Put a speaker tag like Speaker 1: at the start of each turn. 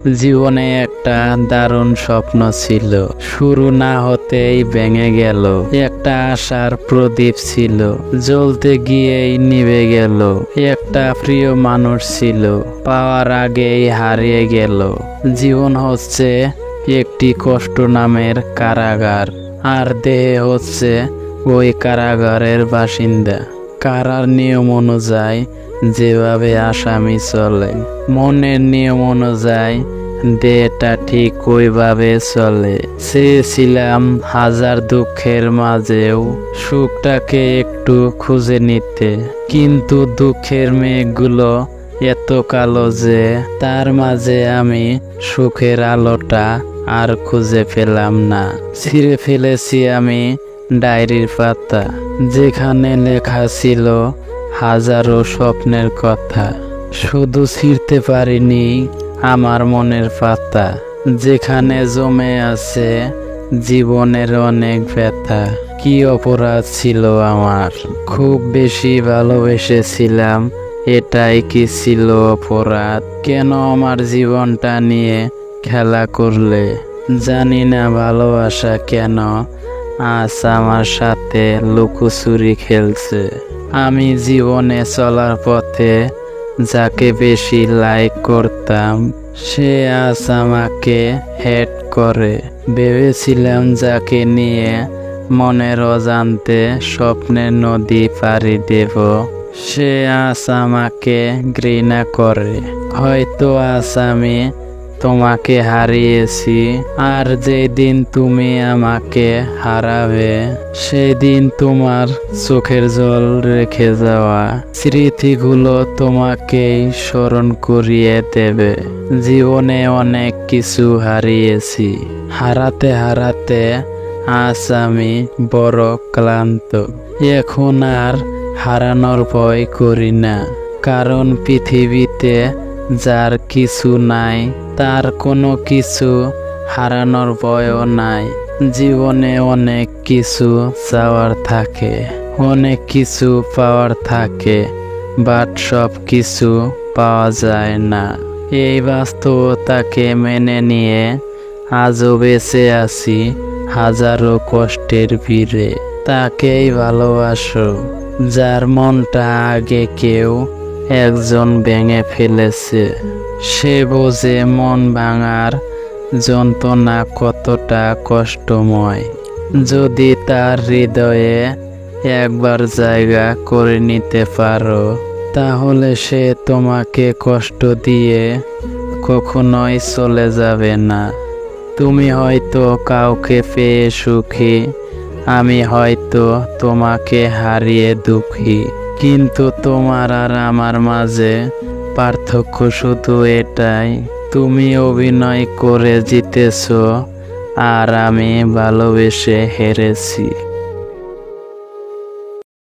Speaker 1: জীবনে একটা দারুণ স্বপ্ন ছিল, শুরু না হতেই ভেঙে গেল। একটা আশার প্রদীপ ছিল, জ্বলতে গিয়েই নিভে গেল। একটা প্রিয় মানুষ ছিল, পাওয়ার আগেই হারিয়ে গেল। জীবন হচ্ছে একটি কষ্ট নামের কারাগার, আর দেহে হচ্ছে ওই কারাগারের বাসিন্দা। কারার নিয়ম অনুযায়ী যেভাবে আসামি চলে, মনের নিয়ম অনুযায়ী দেহটা ঠিক ওইভাবে চলে। চেয়েছিলাম হাজার দুঃখের মাঝেও সুখটাকে একটু খুঁজে নিতে, কিন্তু দুঃখের মেঘগুলো এত কালো যে তার মাঝে আমি সুখের আলোটা আর খুঁজে পেলাম না। ছিঁড়ে ফেলেছি আমি ডায়েরির পাতা, যেখানে লেখা ছিল হাজারো স্বপ্নের কথা। শুধু ছিঁড়তে পারিনি আমার মনের পাতা, যেখানে জমে আছে জীবনের অনেক ব্যথা। কি অপরাধ ছিল আমার, খুব বেশি ভালোবেসেছিলাম, এটাই কি ছিল অপরাধ? কেন আমার জীবনটা নিয়ে খেলা করলে? জানি না ভালোবাসা কেন আজ আমার সাথে লুকোচুরি খেলছে। আমি জীবনে চলার পথে যাকে বেশি লাইক করতাম, সে আজ আমাকে হেট করে। ভেবেছিলাম যাকে নিয়ে মনের অজান্তে স্বপ্নের নদী পাড়ি দেব, সে আজ আমাকে ঘৃণা করে। হয়তো আজ আমি তোমাকে হারিয়েছি, আর যেদিন তুমি আমাকে হারাবে সেদিন তোমার চোখের জল রেখে যাওয়া স্মৃতিগুলো তোমাকেই স্মরণ করিয়ে দেবে। জীবনে অনেক কিছু হারিয়েছি, হারাতে হারাতে আজ আমি বড় ক্লান্ত। এখন আর হারানোর ভয় করি না, কারণ পৃথিবীতে যার কিছু নাই তার কোনো কিছু হারানোর ভয়ও নাই। জীবনে অনেক কিছু চাওয়ার থাকে, অনেক কিছু পাওয়ার থাকে, বাট সব কিছু পাওয়া যায় না। এই বাস্তবতাকে মেনে নিয়ে আজও বেঁচে আছি হাজারো কষ্টের ভিড়ে। তাকেই ভালোবাসো যার মনটা আগে কেউ একজন ভেঙে ফেলেছে। সে বোঝে মন ভাঙার যন্ত্রণা কতটা কষ্টময়। যদি তার হৃদয়ে একবার জায়গা করে নিতে পারো, তাহলে সে তোমাকে কষ্ট দিয়ে কখনোই চলে যাবে না। তুমি হয়তো কাউকে পেয়ে সুখী, আমি হয়তো তোমাকে হারিয়ে দুঃখী, কিন্তু তোমার আর আমার মাঝে পার্থক্য শুধু এটাই, তুমি অভিনয় করে জিতেছো আর আমি ভালোবেসে হেরেছি।